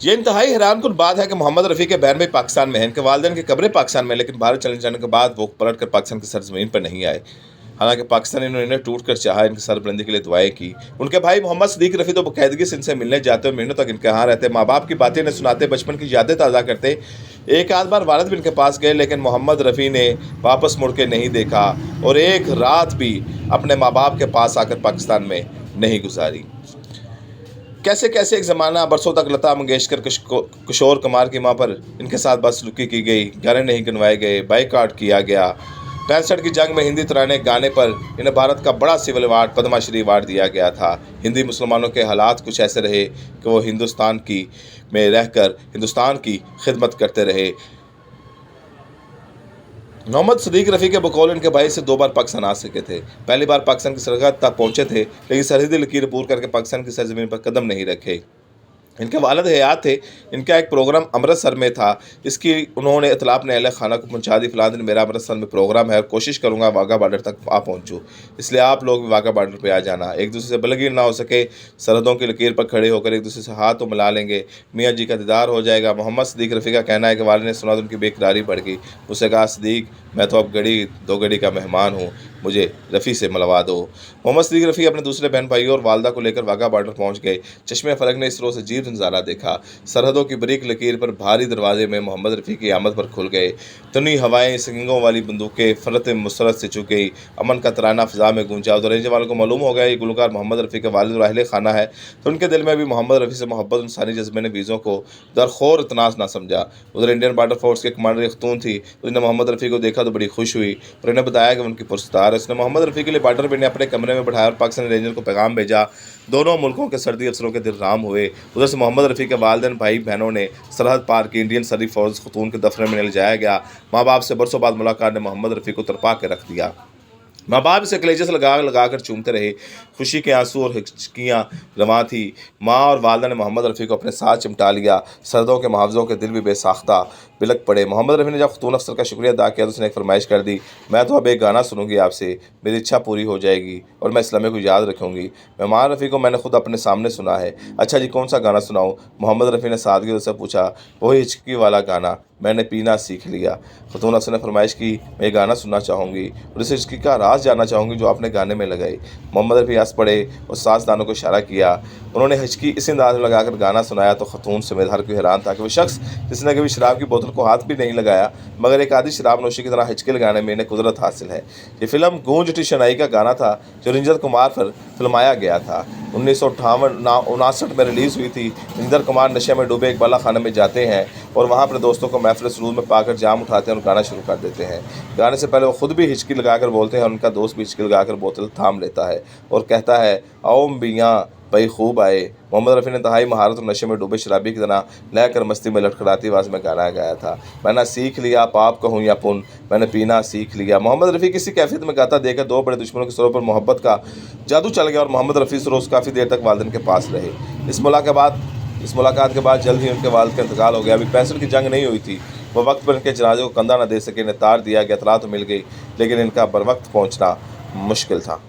ये इंतहाई हैरानकुन बात है कि मोहम्मद रफ़ी के बहन भाई पाकिस्तान में हैं, इनके वालिदैन की कब्रें पाकिस्तान में, लेकिन भारत चले जाने के बाद वो पलट कर पाकिस्तान की सरजमीन पर नहीं आए। हालांकि पाकिस्तान ने इन्हें टूट कर चाहा, इनकी सरबुलंदी के लिए दुआएं की। उनके भाई मोहम्मद सदीक रफ़ी तो बाकायदगी से इनसे मिलने जाते और महीनों तक इनके यहाँ रहते, माँ बाप की बातें इन्हें सुनाते, बचपन की यादें ताज़ा करते। एक आध बार वालिद भी इनके पास गए, लेकिन मोहम्मद रफ़ी ने वापस मुड़ के नहीं देखा और एक रात भी अपने माँ बाप के पास आकर पाकिस्तान में नहीं गुजारी। कैसे कैसे एक ज़माना बरसों तक लता मंगेशकर, किशोर कुमार की मां पर इनके साथ बदसलूकी की गई, गाने नहीं गनवाए गए, बाइकआउट किया गया। 65 की जंग में हिंदी तराने गाने पर इन्हें भारत का बड़ा सिविल अवार्ड पद्मश्री अवार्ड दिया गया था। हिंदी मुसलमानों के हालात कुछ ऐसे रहे कि वो हिंदुस्तान की में रहकर हिंदुस्तान की खिदमत करते रहे। मोहम्मद सदीक रफ़ी के बकौल इनके भाई से 2 बार पाकिस्तान आ सके थे। पहली बार पाकिस्तान की सरहद तक पहुंचे थे, लेकिन सरहदी लकीर अबूर करके पाकिस्तान की सरजमीन पर कदम नहीं रखे। इनके वालिद हयात थे। इनका एक प्रोग्राम अमृतसर में था, इसकी उन्होंने इतला अपने अहल खाना को पहुंचा दी, फ़लाँ दिन मेरा अमृतसर में प्रोग्राम है और कोशिश करूंगा वाघा बॉर्डर तक आ पहुंचूँ, इसलिए आप लोग भी वाघा बॉर्डर पे आ जाना। एक दूसरे से बलगीर ना हो सके, सरहदों की लकीर पर खड़े होकर एक दूसरे से हाथ तो मिला लेंगे, मियाँ जी का दीदार हो जाएगा। मोहम्मद सदीक रफ़ी का कहना है कि वालिद ने सुना तो उनकी बेकरारी बढ़ गई। उससे कहा, सदीक मैं तो अब दो घड़ी का मेहमान हूँ, मुझे रफ़ी से मिलवा दो। मोहम्मद सदीक रफ़ी अपने दूसरे बहन भाइयों और वालदा को लेकर वाघा बॉर्डर पहुँच गए। चश्मे फलक ने इस रोज़ अजीब नज़ारा देखा। सरहदों की बरीक लकीर पर भारी दरवाजे में मोहम्मद रफ़ी की आमद पर खुल गए। तनी हवाएं, सिंगों वाली बंदूकें फरत मुसरत से चुक गई। अमन का तराना फ़िज़ा में गूंजा। उधर रहने वालों को मालूम हो गया ये गुलकार मोहम्मद रफ़ी के वालिद और अहले खाना है, तो उनके दिल में भी मोहम्मद रफ़ी से मोहब्बत, इंसानी जज्बे ने वीज़ों को दरखोर इतनास ना समझा। उधर इंडियन बॉर्डर फोर्स के कमांडर एक खतून थी, उसने मोहम्मद रफ़ी को देखा तो बड़ी खुश हुई और इन्हें बताया कि उनकी पुरस्कार है। उसने मोहम्मद रफ़ी के लिए बॉर्डर पर अपने कमरे में बैठाया और पाकिस्तानी रेंजर को पैगाम भेजा। दोनों मुल्कों के सर्दी अफसरों के दिल राम हुए। उधर से मोहम्मद रफ़ी के वालिदैन भाई बहनों ने सरहद पार की। इंडियन सर्दी फोर्स खतून के दफ्तर में ले जाया गया। माँ बाप से बरसों बाद मुलाकात ने मोहम्मद रफ़ी को तरपा के रख दिया। माँ बाप इसे कलेजे से लगा कर चूमते रहे। खुशी के आंसू और हिचकियाँ रवां थी। माँ और वालदा ने मोहम्मद रफ़ी को अपने साथ चिमटा लिया। सरहदों के मुहावज़ों के दिल भी बेसाख्ता बिलक पड़े। मोहम्मद रफ़ी ने जब खतून अफसर का शुक्रिया अदा किया तो उसने एक फरमाइश कर दी, मैं तो अब एक गाना सुनूंगी आपसे, मेरी इच्छा पूरी हो जाएगी और मैं इस लम्हे को याद रखूँगी। मेहमान रफ़ी को मैंने खुद अपने सामने सुना है। अच्छा जी, कौन सा गाना सुनाऊँ? मोहम्मद रफ़ी ने सादगी से पूछा। वही हिचकी वाला गाना, मैंने पीना सीख लिया। खतून अफसर ने फरमाइश की, मैं ये गाना सुनना चाहूँगी और इस हिचकी का राज जानना चाहूँगी जो आपने गाने में लगाई। मोहम्मद रफ़ी हंस पड़े और साज़दानों को इशारा किया। उन्होंने हिचकी इस अंदाज में लगाकर गाना सुनाया तो खतून समेत हर कोई हैरान था कि वो शख्स जिसने कभी शराब की बोतल को हाथ भी नहीं लगाया, मगर एक आदि शराब नोशी की तरह हिचकी लगाने में इन्हें कुदरत हासिल है। ये फिल्म गूंज उठी शनाई का गाना था जो रंजीत कुमार पर फिल्माया गया था। 1959 में रिलीज़ हुई थी। रंजीत कुमार नशे में डूबे एक बाला खाने में जाते हैं और वहाँ अपने दोस्तों को महफिल सुरूर में पाकर जाम उठाते हैं और गाना शुरू कर देते हैं। गाने से पहले वो खुद भी हिचकी लगाकर बोलते हैं और उनका दोस्त भी हिचकी लगाकर बोतल थाम लेता है और कहता है, आओ मियाँ भाई खूब आए। मोहम्मद रफ़ी ने इंतहाई महारत और नशे में डूबे शराबी की तरह लहकर मस्ती में लटखड़ाती आवाज़ में गाना गाया था। मैंने सीख लिया पाप कहूँ या पुन, मैंने पीना सीख लिया। मोहम्मद रफ़ी किसी कैफियत में गाता देखकर दो बड़े दुश्मनों के सरों पर मोहब्बत का जादू चल गया और मोहम्मद रफ़ी से रोज़ काफ़ी देर तक वालिदैन के पास रहे। इस मुलाकात के बाद जल्द ही उनके वालिद का इंतकाल हो गया। अभी 65 की जंग नहीं हुई थी। वह वक्त पर इनके जनाजे को कंधा न दे सके। इन्हें तार दिया गया, इतला तो मिल गई, लेकिन इनका बर वक्त पहुँचना मुश्किल था।